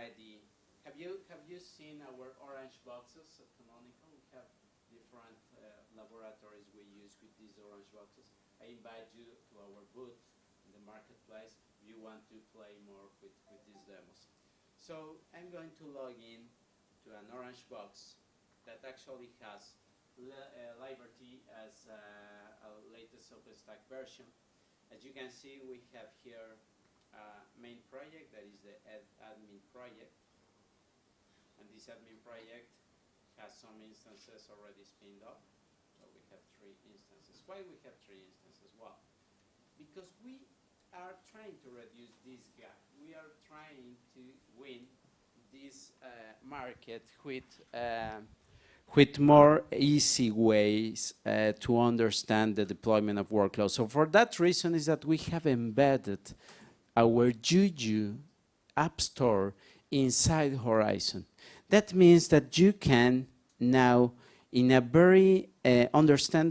already. Have you seen our orange boxes at Canonical? We have different laboratories we use with these orange boxes. I invite you to our booth in the marketplace if you want to play more with these demos. So I'm going to log in to an orange box that actually has Liberty as a latest OpenStack version. As you can see, we have here a main project, that is the admin project. And this admin project has some instances already spinned up. So we have 3 instances. Why we have 3 instances? Well, because we are trying to reduce this gap. We are trying to win this market with more easy ways to understand the deployment of workloads. So for that reason is that we have embedded our Juju App Store inside Horizon. That means that you can now, in a very understandable